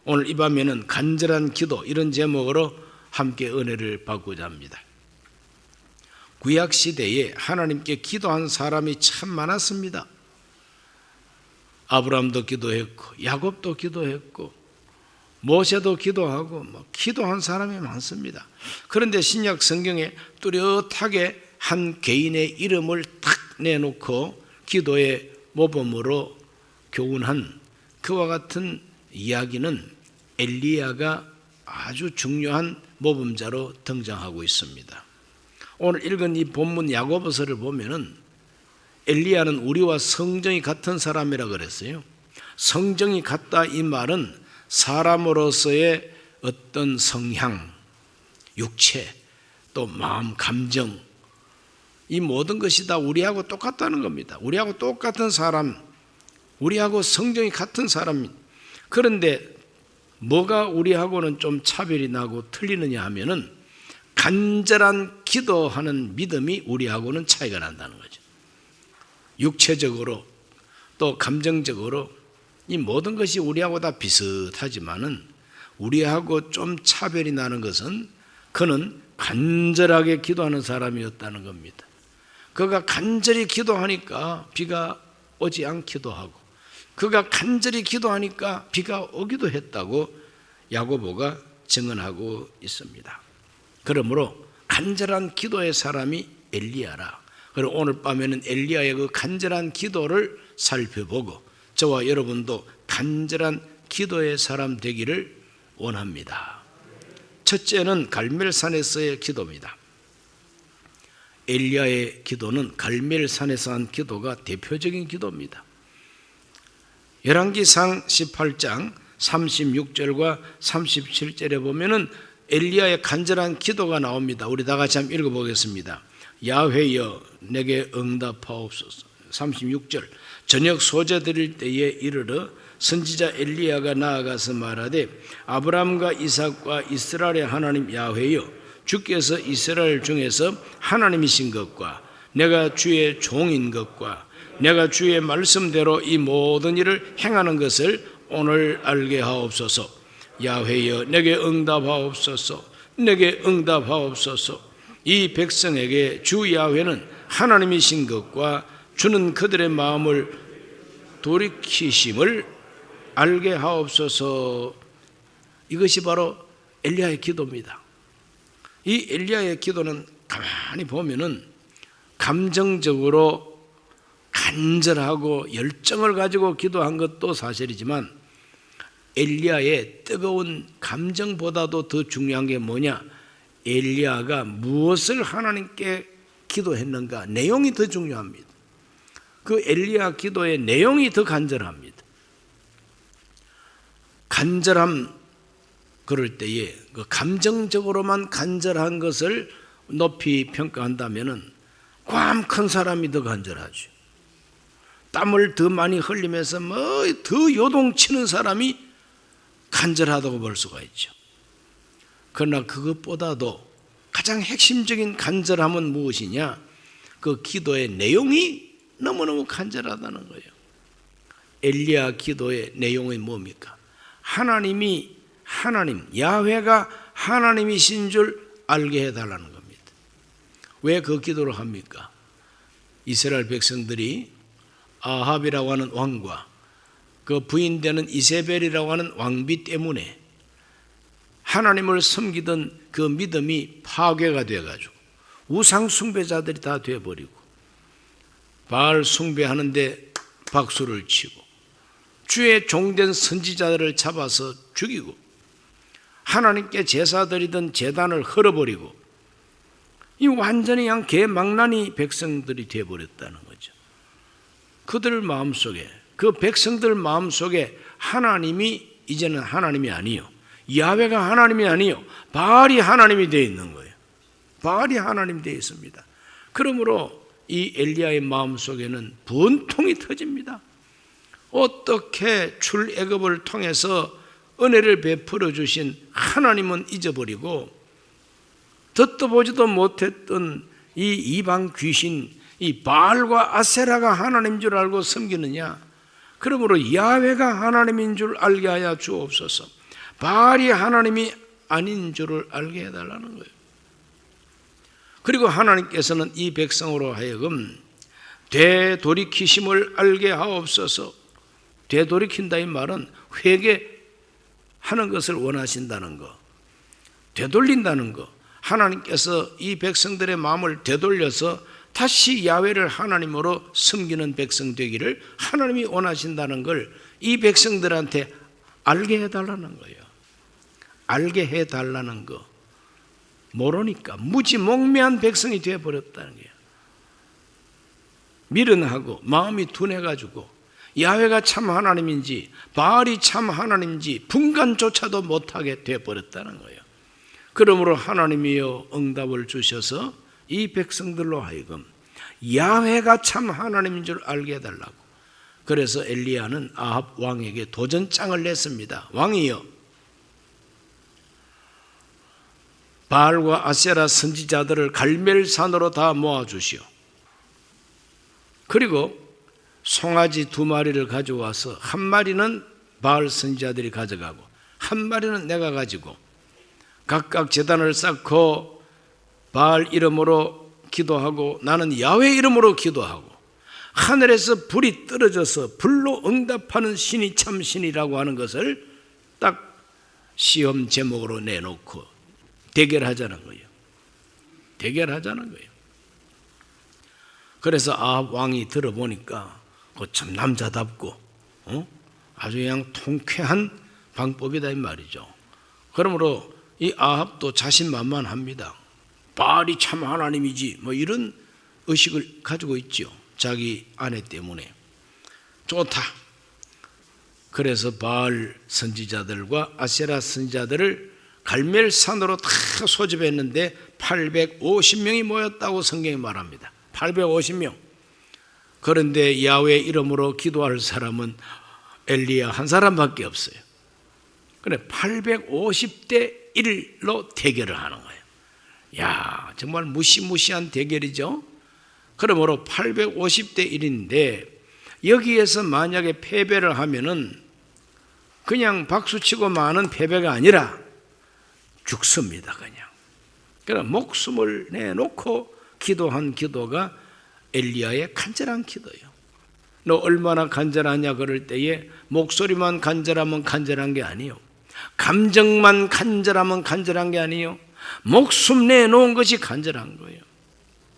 오늘 이 밤에는 간절한 기도, 이런 제목으로 함께 은혜를 받고자 합니다. 구약 시대에 하나님께 기도한 사람이 참 많았습니다. 아브라함도 기도했고 야곱도 기도했고 모세도 기도하고 기도한 사람이 많습니다. 그런데 신약 성경에 뚜렷하게 한 개인의 이름을 딱 내놓고 기도의 모범으로 교훈한 그와 같은 이야기는 엘리야가 아주 중요한 모범자로 등장하고 있습니다. 오늘 읽은 이 본문 야고보서를 보면은 엘리야는 우리와 성정이 같은 사람이라 그랬어요. 성정이 같다 이 말은 사람으로서의 어떤 성향, 육체, 또 마음, 감정, 이 모든 것이 다 우리하고 똑같다는 겁니다. 우리하고 똑같은 사람, 우리하고 성정이 같은 사람. 그런데 뭐가 우리하고는 좀 차별이 나고 틀리느냐 하면은 간절한 기도하는 믿음이 우리하고는 차이가 난다는 거죠. 육체적으로 또 감정적으로 이 모든 것이 우리하고 다 비슷하지만은 우리하고 좀 차별이 나는 것은 그는 간절하게 기도하는 사람이었다는 겁니다. 그가 간절히 기도하니까 비가 오지 않기도 하고 그가 간절히 기도하니까 비가 오기도 했다고 야고보가 증언하고 있습니다. 그러므로 간절한 기도의 사람이 엘리야라. 그리고 오늘 밤에는 엘리야의 그 간절한 기도를 살펴보고 저와 여러분도 간절한 기도의 사람 되기를 원합니다. 첫째는 갈멜산에서의 기도입니다. 엘리야의 기도는 갈멜산에서 한 기도가 대표적인 기도입니다. 열왕기상 18장 36절과 37절에 보면은 엘리야의 간절한 기도가 나옵니다. 우리 다 같이 한번 읽어보겠습니다. 야훼여 내게 응답하옵소서. 36절 저녁 소재 드릴 때에 이르러 선지자 엘리야가 나아가서 말하되 아브라함과 이삭과 이스라엘의 하나님 야훼여 주께서 이스라엘 중에서 하나님이신 것과 내가 주의 종인 것과 내가 주의 말씀대로 이 모든 일을 행하는 것을 오늘 알게 하옵소서. 야훼여 내게 응답하옵소서. 내게 응답하옵소서. 이 백성에게 주 야훼는 하나님이신 것과 주는 그들의 마음을 돌이키심을 알게 하옵소서. 이것이 바로 엘리야의 기도입니다. 이 엘리야의 기도는 가만히 보면은 감정적으로 간절하고 열정을 가지고 기도한 것도 사실이지만 엘리야의 뜨거운 감정보다도 더 중요한 게 뭐냐? 엘리야가 무엇을 하나님께 기도했는가? 내용이 더 중요합니다. 그 엘리야 기도의 내용이 더 간절합니다. 간절함 그럴 때에 그 감정적으로만 간절한 것을 높이 평가한다면은 참 큰 사람이 더 간절하죠. 땀을 더 많이 흘리면서 더 요동치는 사람이 간절하다고 볼 수가 있죠. 그러나 그것보다도 가장 핵심적인 간절함은 무엇이냐? 그 기도의 내용이 너무너무 간절하다는 거예요. 엘리야 기도의 내용이 뭡니까? 하나님, 야훼가 하나님이신 줄 알게 해달라는 겁니다. 왜 그 기도를 합니까? 이스라엘 백성들이 아합이라고 하는 왕과 그 부인되는 이세벨이라고 하는 왕비 때문에 하나님을 섬기던 그 믿음이 파괴가 되어가지고 우상 숭배자들이 다 되어버리고 바알 숭배하는데 박수를 치고 주의 종된 선지자들을 잡아서 죽이고 하나님께 제사 드리던 제단을 헐어버리고 이 완전히 그냥 개망나니 백성들이 되어버렸다는 거죠. 그들 마음속에, 그 백성들 마음속에 하나님이 이제는 하나님이 아니요, 야훼가 하나님이 아니요, 바알이 하나님이 되어 있는 거예요. 바알이 하나님 되어 있습니다. 그러므로 이 엘리야의 마음속에는 분통이 터집니다. 어떻게 출애굽을 통해서 은혜를 베풀어 주신 하나님은 잊어버리고 듣도 보지도 못했던 이 이방 귀신, 이 바알과 아세라가 하나님인 줄 알고 섬기느냐? 그러므로 야훼가 하나님인 줄 알게 하여 주옵소서. 바알이 하나님이 아닌 줄을 알게 해달라는 거예요. 그리고 하나님께서는 이 백성으로 하여금 되돌이키심을 알게 하옵소서. 되돌이킨다 이 말은 회개하는 것을 원하신다는 거, 되돌린다는 거. 하나님께서 이 백성들의 마음을 되돌려서 다시 야훼를 하나님으로 섬기는 백성 되기를 하나님이 원하신다는 걸 이 백성들한테 알게 해달라는 거예요. 알게 해달라는 거. 모르니까 무지몽매한 백성이 되어버렸다는 거예요. 미련하고 마음이 둔해가지고 야훼가 참 하나님인지 바알이 참 하나님인지 분간조차도 못하게 되어버렸다는 거예요. 그러므로 하나님이여 응답을 주셔서 이 백성들로 하여금 야훼가 참 하나님인 줄 알게 해달라고. 그래서 엘리야는 아합 왕에게 도전장을 냈습니다. 왕이여, 바알과 아세라 선지자들을 갈멜산으로 다 모아주시오. 그리고 송아지 2마리를 가져와서 한 마리는 바알 선지자들이 가져가고 한 마리는 내가 가지고 각각 제단을 쌓고 바알 이름으로 기도하고 나는 야훼 이름으로 기도하고 하늘에서 불이 떨어져서 불로 응답하는 신이 참 신이라고 하는 것을 딱 시험 제목으로 내놓고 대결하자는 거예요. 대결하자는 거예요. 그래서 아합 왕이 들어보니까 참 남자답고 아주 그냥 통쾌한 방법이다 이 말이죠. 그러므로 이 아합도 자신만만합니다. 바알이 참 하나님이지 뭐 이런 의식을 가지고 있죠. 자기 아내 때문에. 좋다. 그래서 바알 선지자들과 아세라 선지자들을 갈멜산으로 다 소집했는데 850명이 모였다고 성경이 말합니다. 850명. 그런데 야훼 이름으로 기도할 사람은 엘리야 한 사람밖에 없어요. 그래 850대 1로 대결을 하는 거예요. 야, 정말 무시무시한 대결이죠. 그러므로 850대 1인데 여기에서 만약에 패배를 하면은 그냥 박수치고 마는 패배가 아니라 죽습니다. 그냥. 그러나 목숨을 내놓고 기도한 기도가 엘리야의 간절한 기도예요. 너 얼마나 간절하냐 그럴 때에 목소리만 간절하면 간절한 게 아니에요. 감정만 간절하면 간절한 게 아니에요. 목숨 내놓은 것이 간절한 거예요.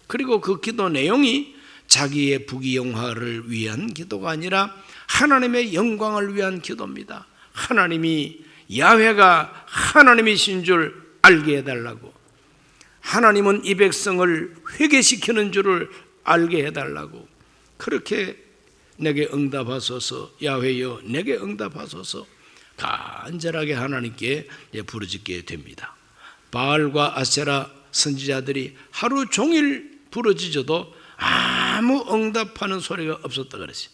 그리고 그 기도 내용이 자기의 부귀영화를 위한 기도가 아니라 하나님의 영광을 위한 기도입니다. 하나님이 야훼가 하나님이신 줄 알게 해달라고, 하나님은 이 백성을 회개시키는 줄을 알게 해달라고, 그렇게 내게 응답하소서, 야훼여 내게 응답하소서 간절하게 하나님께 부르짖게 됩니다. 바알과 아세라 선지자들이 하루 종일 부르짖어도 아무 응답하는 소리가 없었다 그랬어요.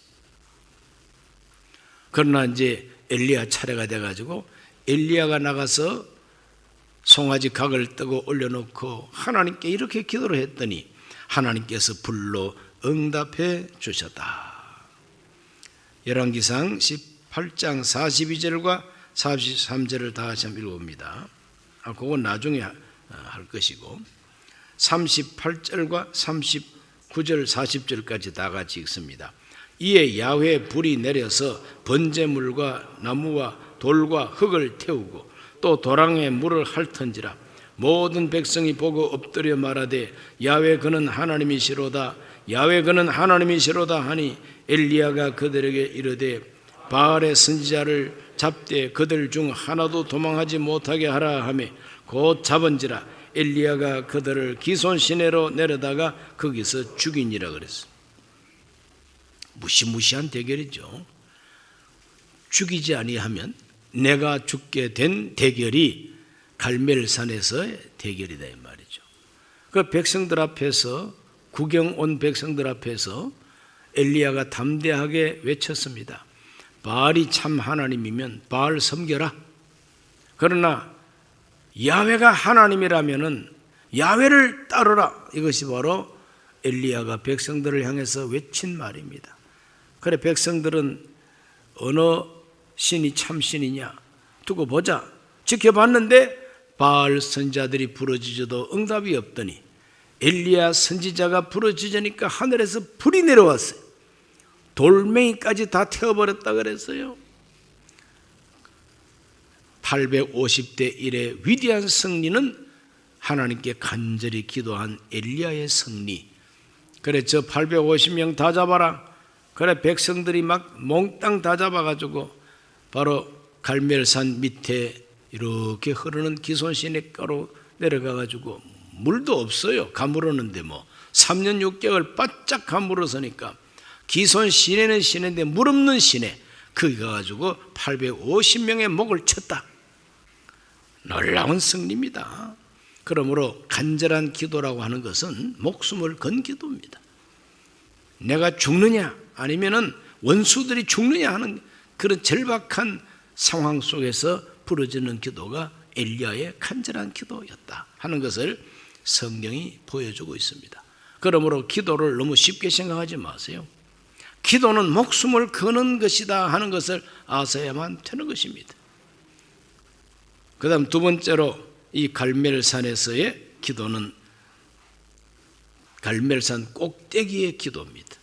그러나 이제 엘리야 차례가 돼가지고 엘리야가 나가서 송아지 각을 뜨고 올려놓고 하나님께 이렇게 기도를 했더니 하나님께서 불로 응답해 주셨다. 열왕기상 18장 42절과 43절을 다 같이 한번 읽어봅니다. 그건 나중에 할 것이고 38절과 39절 40절까지 다 같이 읽습니다. 이에 야훼 불이 내려서 번제물과 나무와 돌과 흙을 태우고 또 도랑에 물을 핥은지라 모든 백성이 보고 엎드려 말하되 야훼 그는 하나님이시로다, 야훼 그는 하나님이시로다 하니 엘리야가 그들에게 이르되 바알의 선지자를 잡되 그들 중 하나도 도망하지 못하게 하라 하며 곧 잡은지라 엘리야가 그들을 기손 시내로 내려다가 거기서 죽이니라 그랬어. 무시무시한 대결이죠. 죽이지 아니하면 내가 죽게 된 대결이 갈멜산에서의 대결이다 이 말이죠. 그 백성들 앞에서, 구경 온 백성들 앞에서 엘리야가 담대하게 외쳤습니다. 바알이 참 하나님이면 바알 섬겨라. 그러나 야훼가 하나님이라면은 야훼를 따르라. 이것이 바로 엘리야가 백성들을 향해서 외친 말입니다. 그래 백성들은 어느 신이 참 신이냐 두고 보자. 지켜봤는데 바알 선지자들이 부르짖어도 응답이 없더니 엘리야 선지자가 부르짖으니까 하늘에서 불이 내려왔어요. 돌멩이까지 다 태워버렸다 그랬어요. 850대 1의 위대한 승리는 하나님께 간절히 기도한 엘리야의 승리. 그래 저 850명 다 잡아라. 그래 백성들이 막 몽땅 다 잡아가지고 바로 갈멜산 밑에 이렇게 흐르는 기손 시냇가로 내려가가지고 물도 없어요. 가물었는데 뭐 3년 6개월 바짝 가물어서니까 기손 시내는 시내인데 물 없는 시내 거기 가가지고 850명의 목을 쳤다. 놀라운 승리입니다. 그러므로 간절한 기도라고 하는 것은 목숨을 건 기도입니다. 내가 죽느냐 아니면은 원수들이 죽느냐 하는 그런 절박한 상황 속에서 부르짖는 기도가 엘리야의 간절한 기도였다 하는 것을 성경이 보여주고 있습니다. 그러므로 기도를 너무 쉽게 생각하지 마세요. 기도는 목숨을 거는 것이다 하는 것을 아셔야만 되는 것입니다. 그 다음 두 번째로 이 갈멜산에서의 기도는 갈멜산 꼭대기의 기도입니다.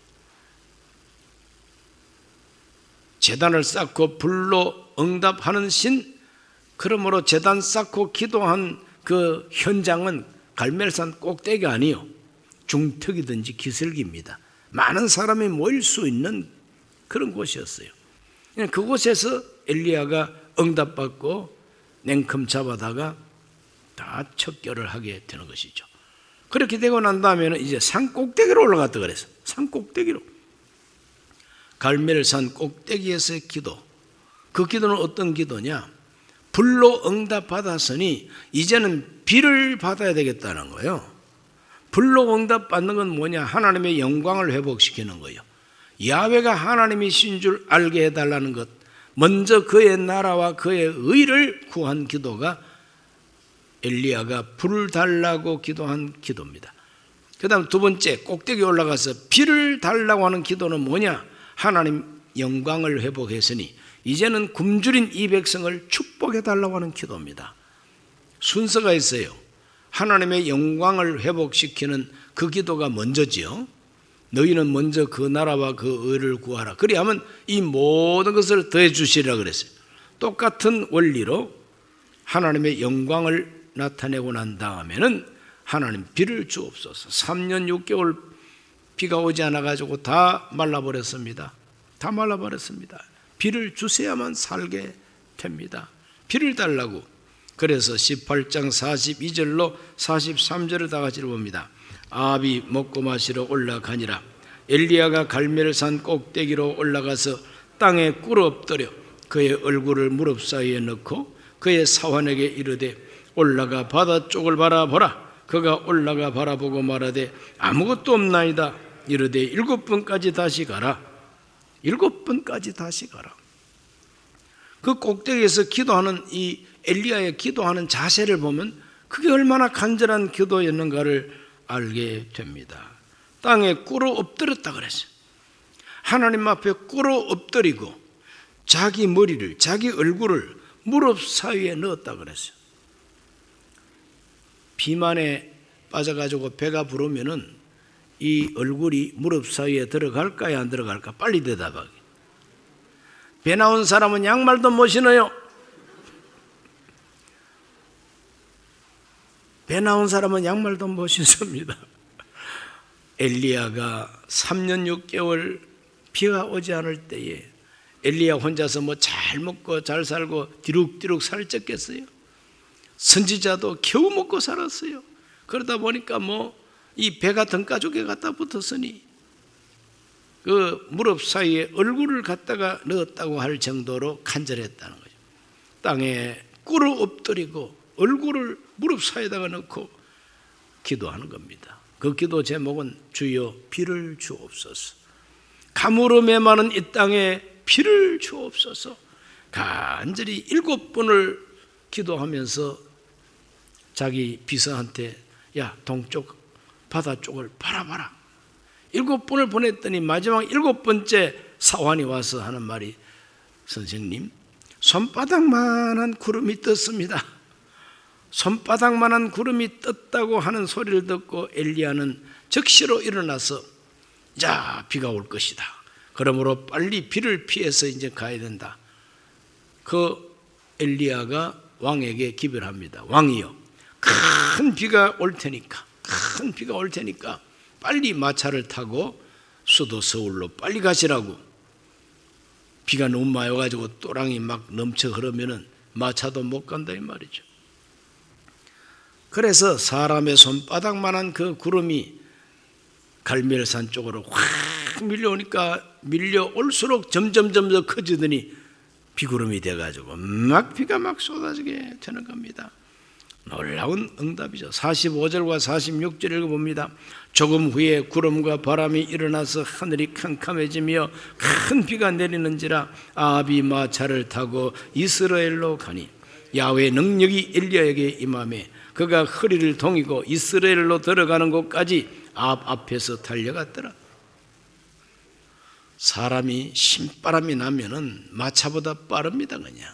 제단을 쌓고 불로 응답하는 신, 그러므로 제단 쌓고 기도한 그 현장은 갈멜산 꼭대기가 아니요 중턱이든지 기슭입니다. 많은 사람이 모일 수 있는 그런 곳이었어요. 그곳에서 엘리야가 응답받고 냉큼 잡아다가 다 척결을 하게 되는 것이죠. 그렇게 되고 난 다음에는 이제 산 꼭대기로 올라갔다 그래서 산 꼭대기로 갈멜산 꼭대기에서의 기도. 그 기도는 어떤 기도냐? 불로 응답받았으니 이제는 비를 받아야 되겠다는 거예요. 불로 응답받는 건 뭐냐? 하나님의 영광을 회복시키는 거예요. 야훼가 하나님이신 줄 알게 해달라는 것, 먼저 그의 나라와 그의 의를 구한 기도가 엘리야가 불을 달라고 기도한 기도입니다. 그 다음 두 번째 꼭대기 올라가서 비를 달라고 하는 기도는 뭐냐? 하나님 영광을 회복했으니 이제는 굶주린 이 백성을 축복해 달라고 하는 기도입니다. 순서가 있어요. 하나님의 영광을 회복시키는 그 기도가 먼저지요. 너희는 먼저 그 나라와 그 의를 구하라. 그리하면 이 모든 것을 더해 주시리라 그랬어요. 똑같은 원리로 하나님의 영광을 나타내고 난 다음에는 하나님 비를 주옵소서. 3년 6개월 비가 오지 않아가지고 다 말라버렸습니다. 다 말라버렸습니다. 비를 주셔야만 살게 됩니다. 비를 달라고. 그래서 18장 42절로 43절을 다 같이 봅니다. 아합이 먹고 마시러 올라가니라. 엘리야가 갈멜산 꼭대기로 올라가서 땅에 꿇어 엎드려 그의 얼굴을 무릎 사이에 넣고 그의 사환에게 이르되 올라가 바다 쪽을 바라보라. 그가 올라가 바라보고 말하되 아무것도 없나이다. 이르되 7번까지 다시 가라. 7번까지 다시 가라. 그 꼭대기에서 기도하는 이 엘리야의 기도하는 자세를 보면 그게 얼마나 간절한 기도였는가를 알게 됩니다. 땅에 꿇어 엎드렸다 그랬어요. 하나님 앞에 꿇어 엎드리고 자기 머리를, 자기 얼굴을 무릎 사이에 넣었다 그랬어요. 비만에 빠져가지고 배가 부르면은 이 얼굴이 무릎 사이에 들어갈까요, 안 들어갈까? 빨리 대답하게. 배 나온 사람은 양말도 못 신어요. 배 나온 사람은 양말도 못 신습니다. 엘리야가 3년 6개월 비가 오지 않을 때에 엘리야 혼자서 뭐 잘 먹고 잘 살고 디룩디룩 살쪘겠어요? 선지자도 겨우 먹고 살았어요. 그러다 보니까 뭐 이 배가 등가죽에 갖다 붙었으니 그 무릎 사이에 얼굴을 갖다가 넣었다고 할 정도로 간절했다는 거죠. 땅에 꿇어 엎드리고 얼굴을 무릎 사이에다가 넣고 기도하는 겁니다. 그 기도 제목은 주여 비를 주옵소서. 가물음에 많은 이 땅에 비를 주옵소서. 간절히 7번을 기도하면서 자기 비서한테 야 동쪽 바다 쪽을 바라봐라. 7번을 보냈더니 마지막 7번째 사환이 와서 하는 말이 선생님 손바닥만한 구름이 떴습니다. 손바닥만한 구름이 떴다고 하는 소리를 듣고 엘리야는 즉시로 일어나서 자, 비가 올 것이다. 그러므로 빨리 비를 피해서 이제 가야 된다. 그 엘리야가 왕에게 기별합니다. 왕이여, 큰 비가 올 테니까 빨리 마차를 타고 수도 서울로 빨리 가시라고. 비가 너무 많이 와가지고 또랑이 막 넘쳐 흐르면은 마차도 못 간다 이 말이죠. 그래서 사람의 손바닥만한 그 구름이 갈멜산 쪽으로 확 밀려오니까 밀려올수록 점점 더 커지더니 비구름이 돼가지고 막 비가 막 쏟아지게 되는 겁니다. 놀라운 응답이죠. 45절과 46절 읽어봅니다. 조금 후에 구름과 바람이 일어나서 하늘이 캄캄해지며 큰 비가 내리는지라 아합이 마차를 타고 이스라엘로 가니 야훼의 능력이 엘리야에게 임하매 그가 허리를 동이고 이스라엘로 들어가는 곳까지 아합 앞에서 달려갔더라. 사람이 신바람이 나면은 마차보다 빠릅니다. 그냥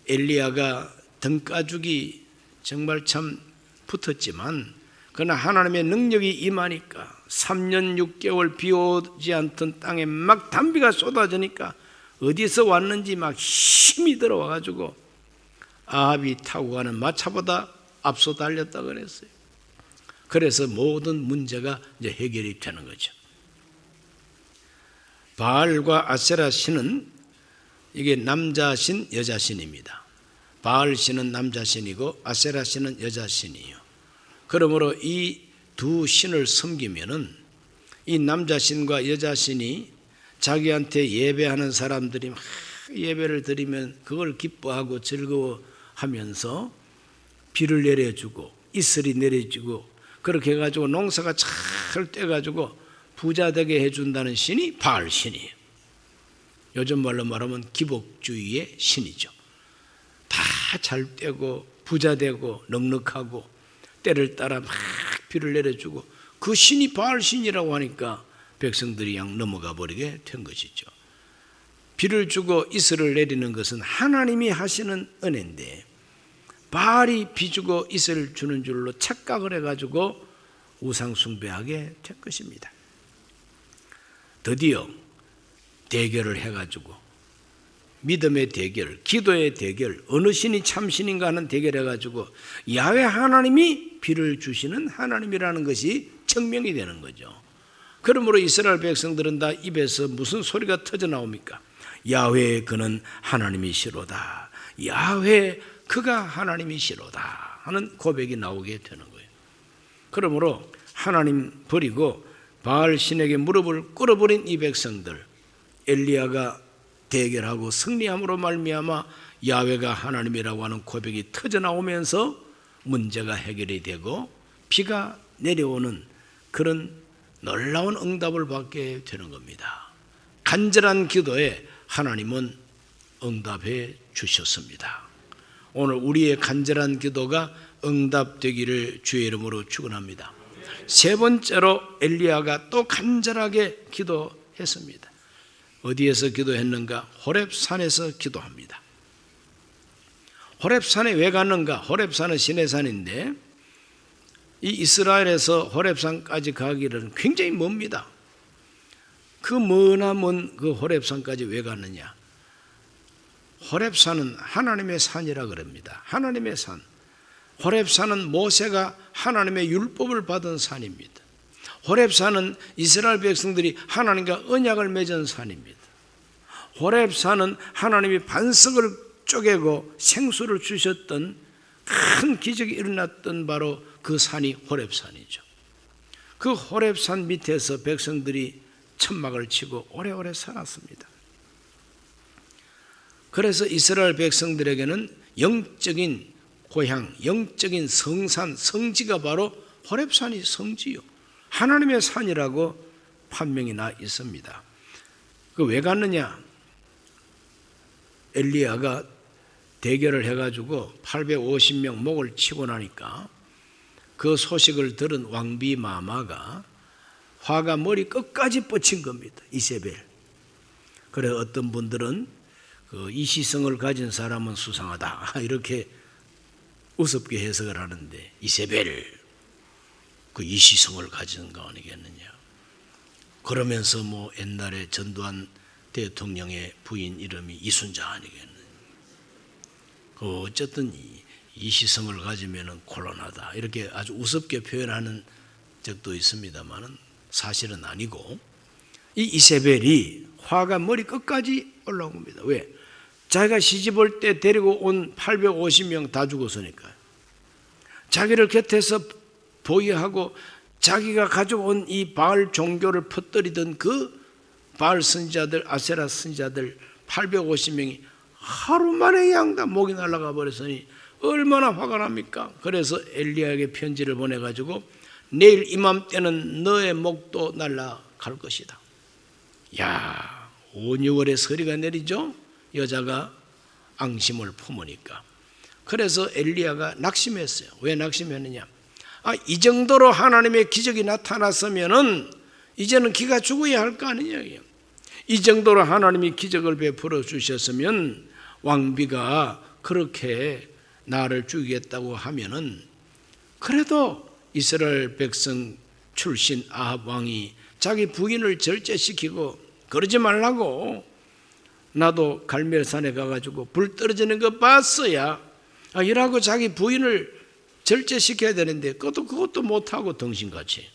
엘리야가 등가죽이 정말 참 붙었지만 그러나 하나님의 능력이 임하니까 3년 6개월 비 오지 않던 땅에 막 단비가 쏟아지니까 어디서 왔는지 막 힘이 들어와 가지고 아합이 타고 가는 마차보다 앞서 달렸다 그랬어요. 그래서 모든 문제가 이제 해결이 되는 거죠. 바알과 아세라 신은 이게 남자 신, 여자 신입니다. 바알 신은 남자 신이고 아세라 신은 여자 신이에요. 그러므로 이 두 신을 섬기면은 이 남자 신과 여자 신이 자기한테 예배하는 사람들이 막 예배를 드리면 그걸 기뻐하고 즐거워하면서 비를 내려주고 이슬이 내려주고 그렇게 해가지고 농사가 잘 떼가지고 부자 되게 해준다는 신이 바알 신이에요. 요즘 말로 말하면 기복주의의 신이죠. 다 잘 떼고 부자 되고 넉넉하고 때를 따라 막 비를 내려주고 그 신이 바알 신이라고 하니까 백성들이 그냥 넘어가 버리게 된 것이죠. 비를 주고 이슬을 내리는 것은 하나님이 하시는 은혜인데 바알이 비 주고 이슬을 주는 줄로 착각을 해가지고 우상 숭배하게 된 것입니다. 드디어 대결을 해가지고 믿음의 대결, 기도의 대결, 어느 신이 참신인가 하는 대결해가지고 야훼 하나님이 비를 주시는 하나님이라는 것이 증명이 되는 거죠. 그러므로 이스라엘 백성들은 다 입에서 무슨 소리가 터져 나옵니까? 야훼 그는 하나님이시로다. 야훼 그가 하나님이시로다 하는 고백이 나오게 되는 거예요. 그러므로 하나님 버리고 바알 신에게 무릎을 꿇어버린 이 백성들, 엘리야가 대결하고 승리함으로 말미암아 야훼가 하나님이라고 하는 고백이 터져 나오면서 문제가 해결이 되고 비가 내려오는 그런 놀라운 응답을 받게 되는 겁니다. 간절한 기도에 하나님은 응답해 주셨습니다. 오늘 우리의 간절한 기도가 응답되기를 주의 이름으로 축원합니다. 세 번째로 엘리야가 또 간절하게 기도했습니다. 어디에서 기도했는가? 호렙산에서 기도합니다. 호렙산에 왜 갔는가? 호렙산은 신의 산인데 이 이스라엘에서 호렙산까지 가기는 굉장히 멉니다. 그 머나먼 그 호렙산까지 왜 갔느냐? 호렙산은 하나님의 산이라 그럽니다. 하나님의 산. 호렙산은 모세가 하나님의 율법을 받은 산입니다. 호렙산은 이스라엘 백성들이 하나님과 언약을 맺은 산입니다. 호렙산은 하나님이 반석을 쪼개고 생수를 주셨던 큰 기적이 일어났던 바로 그 산이 호렙산이죠. 그 호렙산 밑에서 백성들이 천막을 치고 오래오래 살았습니다. 그래서 이스라엘 백성들에게는 영적인 고향, 영적인 성산, 성지가 바로 호렙산이 성지요. 하나님의 산이라고 판명이 나 있습니다. 그 왜 갔느냐? 엘리야가 대결을 해가지고 850명 목을 치고 나니까 그 소식을 들은 왕비 마마가 화가 머리 끝까지 뻗친 겁니다. 이세벨. 그래 어떤 분들은 그 이시성을 가진 사람은 수상하다 이렇게 우습게 해석을 하는데 이세벨 그 이시성을 가진 거 아니겠느냐. 그러면서 뭐 옛날에 전두환 대통령의 부인 이름이 이순자 아니겠느냐. 그 어쨌든 이시성을 가지면은 곤란하다 이렇게 아주 우습게 표현하는 적도 있습니다만은 사실은 아니고 이 이세벨이 화가 머리 끝까지 올라온 겁니다. 왜? 자기가 시집올 때 데리고 온 850명 다 죽었으니까요. 자기를 곁에서 보위하고 자기가 가져온 이 바알 종교를 퍼뜨리던 그 바알 선지자들, 아세라 선지자들 850명이 하루 만에 양다 목이 날아가 버렸으니 얼마나 화가 납니까? 그래서 엘리야에게 편지를 보내가지고 내일 이맘때는 너의 목도 날아갈 것이다. 야, 5, 6월에 서리가 내리죠? 여자가 앙심을 품으니까. 그래서 엘리야가 낙심했어요. 왜 낙심했느냐? 이 정도로 하나님의 기적이 나타났으면은 이제는 기가 죽어야 할 거 아니냐. 이 정도로 하나님이 기적을 베풀어 주셨으면 왕비가 그렇게 나를 죽이겠다고 하면은 그래도 이스라엘 백성 출신 아합 왕이 자기 부인을 절제시키고 그러지 말라고 나도 갈멜산에 가가지고 불 떨어지는 거 봤어야 이라고 자기 부인을 절제시켜야 되는데 그것도 못하고 덩신같이.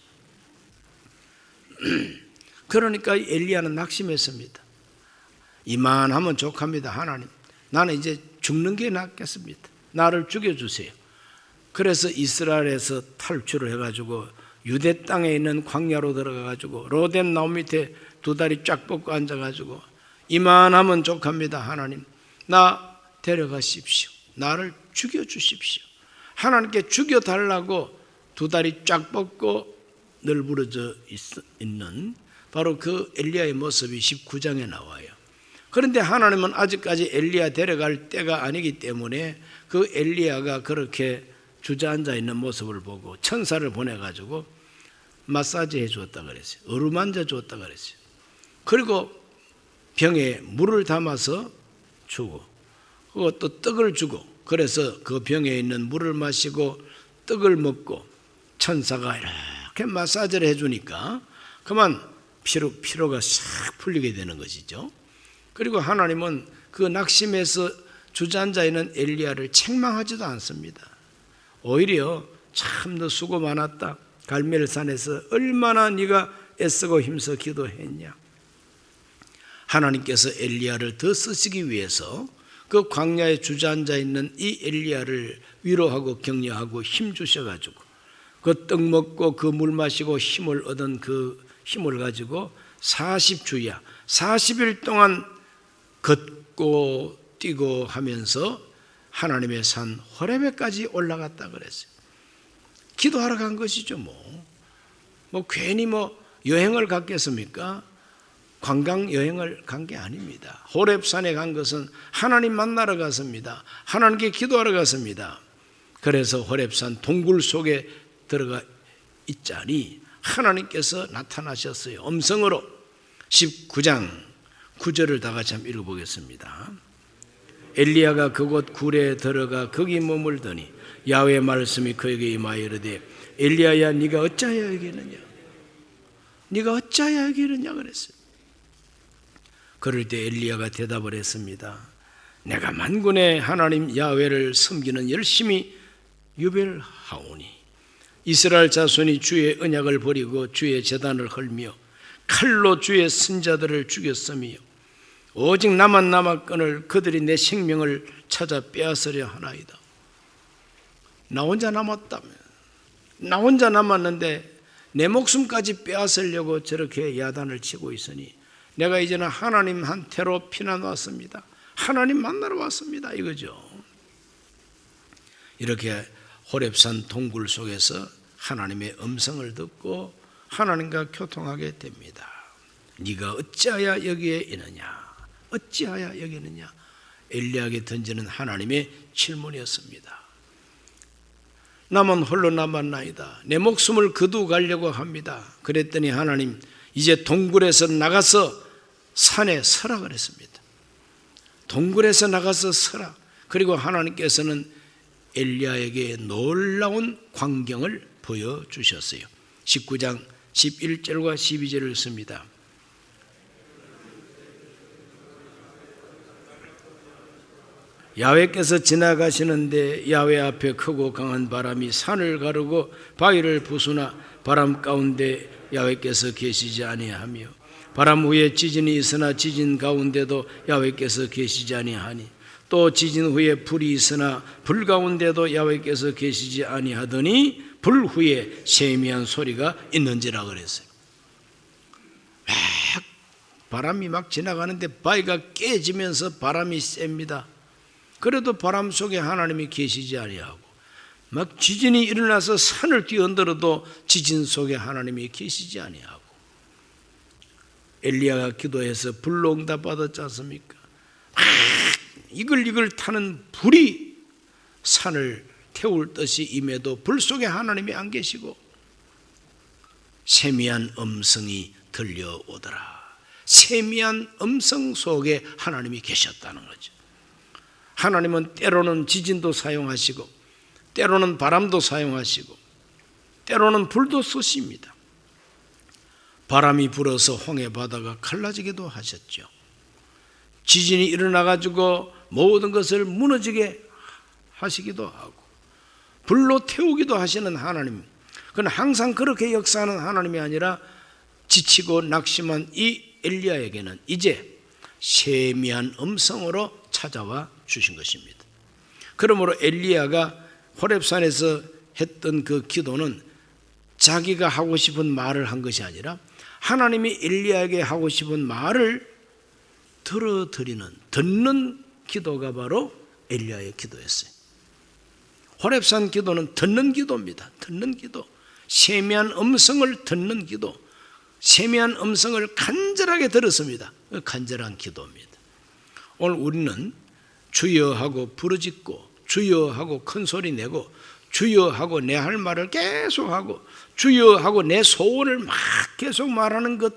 그러니까 엘리야는 낙심했습니다. 이만하면 족합니다. 하나님, 나는 이제 죽는 게 낫겠습니다. 나를 죽여주세요. 그래서 이스라엘에서 탈출을 해가지고 유대 땅에 있는 광야로 들어가가지고 로뎀 나무 밑에 두 다리 쫙 뻗고 앉아가지고 이만하면 족합니다. 하나님, 나 데려가십시오. 나를 죽여주십시오. 하나님께 죽여달라고 두 다리 쫙 뻗고 널브러져 있는 바로 그 엘리야의 모습이 19장에 나와요. 그런데 하나님은 아직까지 엘리야 데려갈 때가 아니기 때문에 그 엘리야가 그렇게 주저앉아 있는 모습을 보고 천사를 보내가지고 마사지 해주었다 그랬어요. 어루만져 주었다 그랬어요. 그리고 병에 물을 담아서 주고 그것도 떡을 주고 그래서 그 병에 있는 물을 마시고 떡을 먹고 천사가 이렇게 마사지를 해주니까 그만 피로가 싹 풀리게 되는 것이죠. 그리고 하나님은 그 낙심에서 주저앉아 있는 엘리야를 책망하지도 않습니다. 오히려 참 너 수고 많았다. 갈멜산에서 얼마나 네가 애쓰고 힘써 기도했냐. 하나님께서 엘리야를 더 쓰시기 위해서 그 광야에 주저앉아 있는 이 엘리야를 위로하고 격려하고 힘 주셔가지고 그 떡 먹고 그 물 마시고 힘을 얻은 그 힘을 가지고 40주야 40일 동안 걷고 뛰고 하면서 하나님의 산 호렙에까지 올라갔다 그랬어요. 기도하러 간 것이죠. 뭐 괜히 여행을 갔겠습니까? 관광 여행을 간 게 아닙니다. 호렙산에 간 것은 하나님 만나러 갔습니다. 하나님께 기도하러 갔습니다. 그래서 호렙산 동굴 속에 들어가 있자니 하나님께서 나타나셨어요. 음성으로. 19장 9절을 다 같이 한번 읽어보겠습니다. 엘리야가 그곳 굴에 들어가 거기 머물더니 야훼의 말씀이 그에게 임하여 이르되 엘리야야 네가 어찌하여 여기 있느냐. 네가 어찌하여 여기 있느냐 그랬어요. 그럴 때 엘리야가 대답을 했습니다. 내가 만군의 하나님 야훼를 섬기는 열심히 유별하오니 이스라엘 자손이 주의 언약을 버리고 주의 제단을 헐며 칼로 주의 선자들을 죽였으며 오직 나만 남았거늘 그들이 내 생명을 찾아 빼앗으려 하나이다. 나 혼자 남았다며. 나 혼자 남았는데 내 목숨까지 빼앗으려고 저렇게 야단을 치고 있으니 내가 이제는 하나님한테로 피난 왔습니다. 하나님 만나러 왔습니다. 이거죠. 이렇게 호렙산 동굴 속에서 하나님의 음성을 듣고 하나님과 교통하게 됩니다. 네가 어찌하여 여기에 있느냐. 어찌하여 여기 있느냐. 엘리야에게 던지는 하나님의 질문이었습니다. 나만 홀로 남았나이다. 내 목숨을 거두어 가려고 합니다. 그랬더니 하나님 이제 동굴에서 나가서 산에 서라 그랬습니다. 동굴에서 나가서 서라. 그리고 하나님께서는 엘리야에게 놀라운 광경을 보여주셨어요. 19장 11절과 12절을 씁니다. 야훼께서 지나가시는데 야훼 앞에 크고 강한 바람이 산을 가르고 바위를 부수나 바람 가운데 야훼께서 계시지 아니하며 바람 후에 지진이 있으나 지진 가운데도 야훼께서 계시지 아니하니 또 지진 후에 불이 있으나 불 가운데도 야훼께서 계시지 아니하더니 불 후에 세미한 소리가 있는지라 그랬어요. 막 바람이 막 지나가는데 바위가 깨지면서 바람이 셉니다. 그래도 바람 속에 하나님이 계시지 아니하고 막 지진이 일어나서 산을 뛰어들어도 지진 속에 하나님이 계시지 아니하고 엘리야가 기도해서 불로 응답 받았지 않습니까? 이글이글 타는 불이 산을 태울 듯이 임해도 불 속에 하나님이 안 계시고 세미한 음성이 들려오더라. 세미한 음성 속에 하나님이 계셨다는 거죠. 하나님은 때로는 지진도 사용하시고 때로는 바람도 사용하시고 때로는 불도 쓰십니다. 바람이 불어서 홍해 바다가 갈라지기도 하셨죠. 지진이 일어나가지고 모든 것을 무너지게 하시기도 하고 불로 태우기도 하시는 하나님, 그건 항상 그렇게 역사하는 하나님이 아니라 지치고 낙심한 이 엘리야에게는 이제 세미한 음성으로 찾아와 주신 것입니다. 그러므로 엘리야가 호렙산에서 했던 그 기도는 자기가 하고 싶은 말을 한 것이 아니라 하나님이 엘리야에게 하고 싶은 말을 듣는 기도가 바로 엘리야의 기도였어요. 호렙산 기도는 듣는 기도입니다. 듣는 기도, 세미한 음성을 듣는 기도, 세미한 음성을 간절하게 들었습니다. 간절한 기도입니다. 오늘 우리는 주여 하고 부르짖고 주여 하고 큰 소리 내고 주여 하고 내 할 말을 계속하고 주여 하고 내 소원을 막 계속 말하는 것,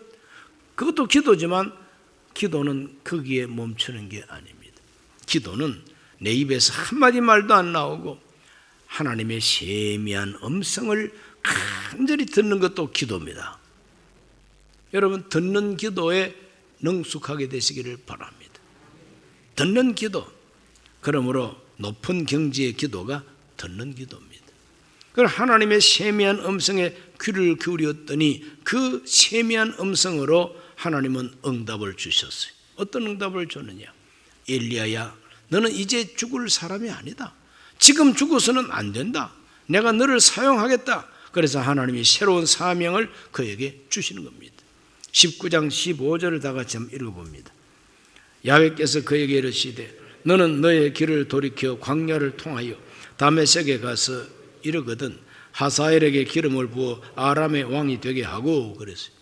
그것도 기도지만 기도는 거기에 멈추는 게 아닙니다. 기도는 내 입에서 한마디 말도 안 나오고 하나님의 세미한 음성을 간절히 듣는 것도 기도입니다. 여러분, 듣는 기도에 능숙하게 되시기를 바랍니다. 듣는 기도, 그러므로 높은 경지의 기도가 듣는 기도입니다. 그걸 하나님의 세미한 음성에 귀를 기울였더니 그 세미한 음성으로 하나님은 응답을 주셨어요. 어떤 응답을 줬느냐? 엘리야야, 너는 이제 죽을 사람이 아니다. 지금 죽어서는 안 된다. 내가 너를 사용하겠다. 그래서 하나님이 새로운 사명을 그에게 주시는 겁니다. 19장 15절을 다 같이 한번 읽어봅니다. 야훼께서 그에게 이르시되 너는 너의 길을 돌이켜 광야를 통하여 다메섹에 가서 이르거든 하사엘에게 기름을 부어 아람의 왕이 되게 하고 그랬어요.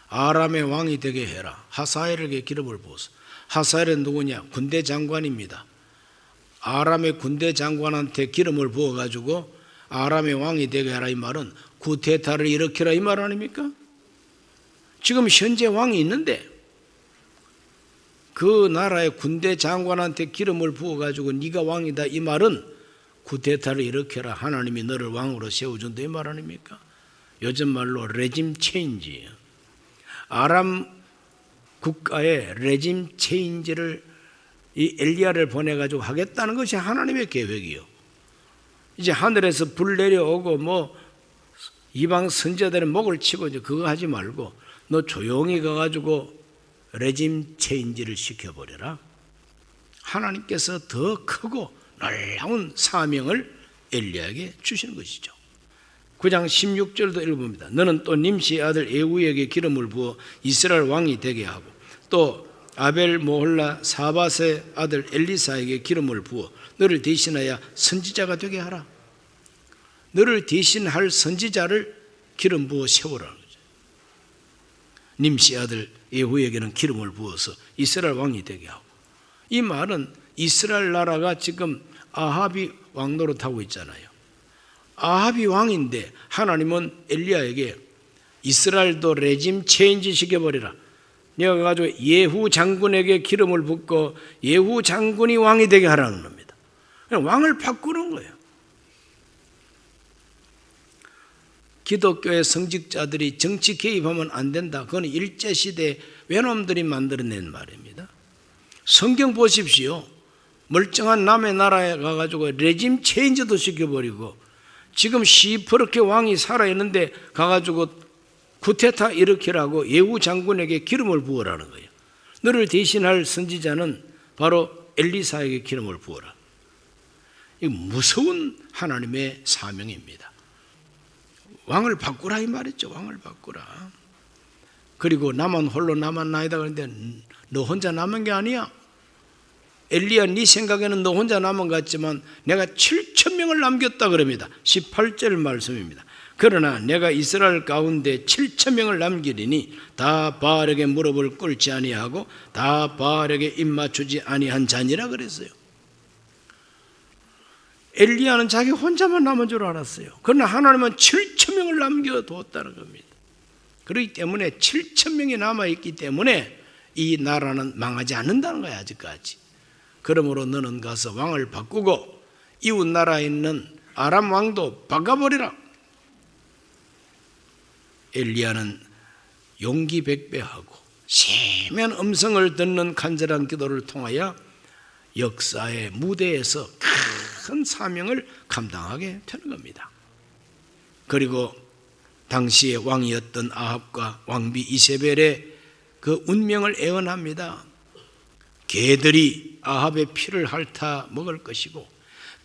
아람의 왕이 되게 해라. 하사엘에게 기름을 부어서. 하사엘은 누구냐? 군대 장관입니다. 아람의 군대 장관한테 기름을 부어가지고 아람의 왕이 되게 하라, 이 말은 구테타를 일으키라, 이 말 아닙니까? 지금 현재 왕이 있는데 그 나라의 군대 장관한테 기름을 부어가지고 네가 왕이다, 이 말은 구테타를 일으켜라, 하나님이 너를 왕으로 세워준다, 이 말 아닙니까? 요즘 말로 레짐 체인지예요. 아람 국가의 레짐 체인지를 이 엘리야를 보내가지고 하겠다는 것이 하나님의 계획이요. 이제 하늘에서 불 내려오고 뭐 이방 선지자들의 목을 치고 이제 그거 하지 말고 너 조용히 가가지고 레짐 체인지를 시켜버려라. 하나님께서 더 크고 놀라운 사명을 엘리야에게 주시는 것이죠. 9장 16절도 읽어봅니다. 너는 또 님시의 아들 예후에게 기름을 부어 이스라엘 왕이 되게 하고 또 아벨 모홀라 사밧의 아들 엘리사에게 기름을 부어 너를 대신하여 선지자가 되게 하라. 너를 대신할 선지자를 기름 부어 세우라는 거죠. 님시의 아들 예후에게는 기름을 부어서 이스라엘 왕이 되게 하고, 이 말은 이스라엘 나라가 지금 아합이 왕 노릇하고 있잖아요. 아합이 왕인데 하나님은 엘리야에게 이스라엘도 레짐 체인지 시켜버리라. 내가 가지고 예후 장군에게 기름을 붓고 예후 장군이 왕이 되게 하라는 겁니다. 왕을 바꾸는 거예요. 기독교의 성직자들이 정치 개입하면 안 된다. 그건 일제시대 외놈들이 만들어낸 말입니다. 성경 보십시오. 멀쩡한 남의 나라에 가가지고 레짐 체인지도 시켜버리고 지금 시퍼렇게 왕이 살아있는데 가가지고 쿠데타 일으키라고 예후 장군에게 기름을 부으라는 거예요. 너를 대신할 선지자는 바로 엘리사에게 기름을 부어라. 이 무서운 하나님의 사명입니다. 왕을 바꾸라 이 말이죠. 왕을 바꾸라. 그리고 나만 홀로 남았나이다 그런데 너 혼자 남은 게 아니야. 엘리야 네 생각에는 너 혼자 남은 것 같지만 내가 7,000명을 남겼다 그럽니다. 18절 말씀입니다. 그러나 내가 이스라엘 가운데 7,000명을 남기리니 다 바알에게 무릎을 꿇지 아니하고 다 바알에게 입맞추지 아니한 자니라 그랬어요. 엘리야는 자기 혼자만 남은 줄 알았어요. 그러나 하나님은 7,000명을 남겨두었다는 겁니다. 그렇기 때문에 7,000명이 남아있기 때문에 이 나라는 망하지 않는다는 거야 아직까지. 그러므로 너는 가서 왕을 바꾸고 이웃 나라에 있는 아람 왕도 바꿔버리라. 엘리야는 용기 백배하고 세면 음성을 듣는 간절한 기도를 통하여 역사의 무대에서 큰 사명을 감당하게 되는 겁니다. 그리고 당시의 왕이었던 아합과 왕비 이세벨의 그 운명을 예언합니다. 개들이 아합의 피를 핥아 먹을 것이고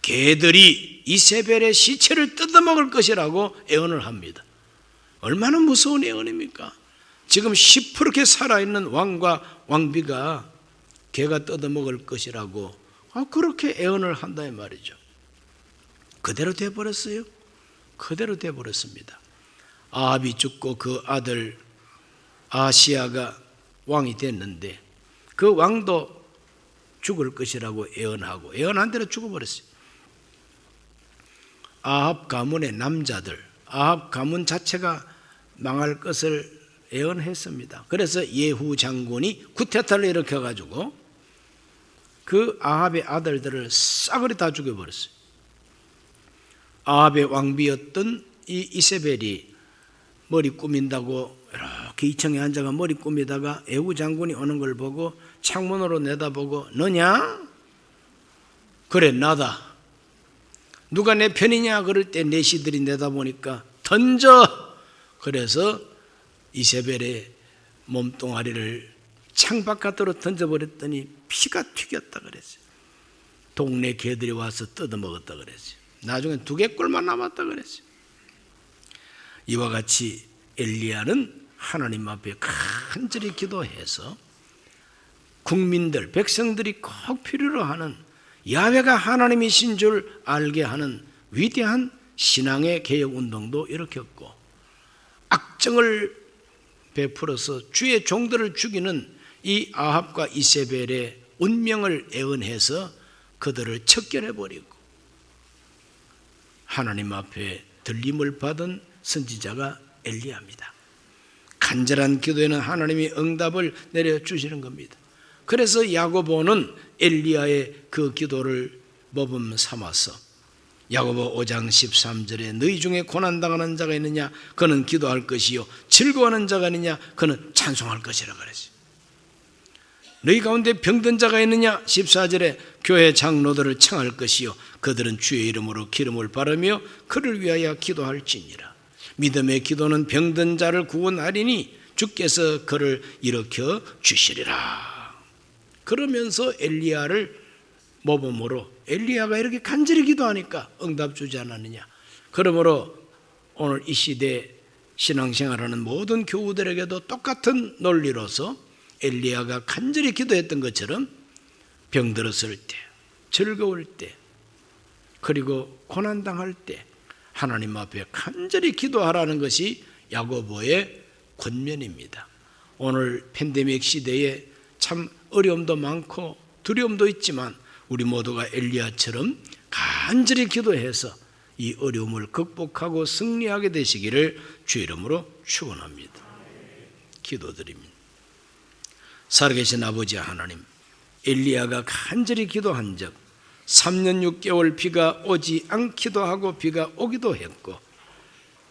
개들이 이세벨의 시체를 뜯어먹을 것이라고 예언을 합니다. 얼마나 무서운 예언입니까? 지금 시퍼렇게 살아있는 왕과 왕비가 개가 뜯어먹을 것이라고 그렇게 예언을 한다 이 말이죠. 그대로 돼버렸어요. 그대로 돼버렸습니다. 아합이 죽고 그 아들 아시야가 왕이 됐는데 그 왕도 죽을 것이라고 예언하고 예언한 대로 죽어버렸어요. 아합 가문의 남자들, 아합 가문 자체가 망할 것을 예언했습니다. 그래서 예후 장군이 쿠데타를 일으켜가지고 그 아합의 아들들을 싸그리 다 죽여버렸어요. 아합의 왕비였던 이 이세벨이 머리 꾸민다고 이렇게 2층에 앉아가 머리 꾸미다가 예후 장군이 오는 걸 보고 창문으로 내다보고 너냐? 그래 나다. 누가 내 편이냐? 그럴 때 내시들이 내다보니까 던져. 그래서 이세벨의 몸뚱아리를 창바깥으로 던져버렸더니 피가 튀겼다 그랬어요. 동네 개들이 와서 뜯어먹었다 그랬어요. 나중에 2개꼴만 남았다 그랬어요. 이와 같이 엘리야는 하나님 앞에 간절히 기도해서 국민들, 백성들이 꼭 필요로 하는 야훼가 하나님이신 줄 알게 하는 위대한 신앙의 개혁운동도 일으켰고 악정을 베풀어서 주의 종들을 죽이는 이 아합과 이세벨의 운명을 예언해서 그들을 척결해버리고 하나님 앞에 들림을 받은 선지자가 엘리야입니다. 간절한 기도에는 하나님이 응답을 내려주시는 겁니다. 그래서 야고보는 엘리야의 그 기도를 모범 삼아서 야고보 5장 13절에 너희 중에 고난당하는 자가 있느냐 그는 기도할 것이요 즐거워하는 자가 있느냐 그는 찬송할 것이라 그랬어요. 너희 가운데 병든 자가 있느냐 14절에 교회 장로들을 청할 것이요 그들은 주의 이름으로 기름을 바르며 그를 위하여 기도할지니라. 믿음의 기도는 병든 자를 구원하리니 주께서 그를 일으켜 주시리라. 그러면서 엘리야를 모범으로 엘리야가 이렇게 간절히 기도하니까 응답 주지 않았느냐. 그러므로 오늘 이 시대 신앙생활하는 모든 교우들에게도 똑같은 논리로서 엘리야가 간절히 기도했던 것처럼 병들었을 때, 즐거울 때, 그리고 고난당할 때 하나님 앞에 간절히 기도하라는 것이 야고보의 권면입니다. 오늘 팬데믹 시대에 참 어려움도 많고 두려움도 있지만 우리 모두가 엘리야처럼 간절히 기도해서 이 어려움을 극복하고 승리하게 되시기를 주 이름으로 축원합니다. 기도드립니다. 살아계신 아버지 하나님, 엘리야가 간절히 기도한 적 3년 6개월 비가 오지 않기도 하고 비가 오기도 했고,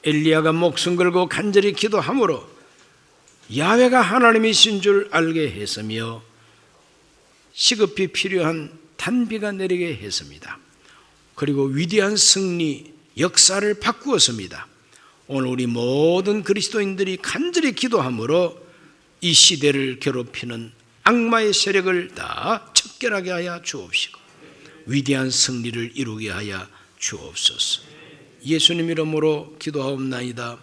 엘리야가 목숨 걸고 간절히 기도함으로 야훼가 하나님이신 줄 알게 했으며 시급히 필요한 단비가 내리게 했습니다. 그리고 위대한 승리, 역사를 바꾸었습니다. 오늘 우리 모든 그리스도인들이 간절히 기도함으로 이 시대를 괴롭히는 악마의 세력을 다 척결하게 하여 주옵시고 위대한 승리를 이루게 하여 주옵소서. 예수님 이름으로 기도하옵나이다.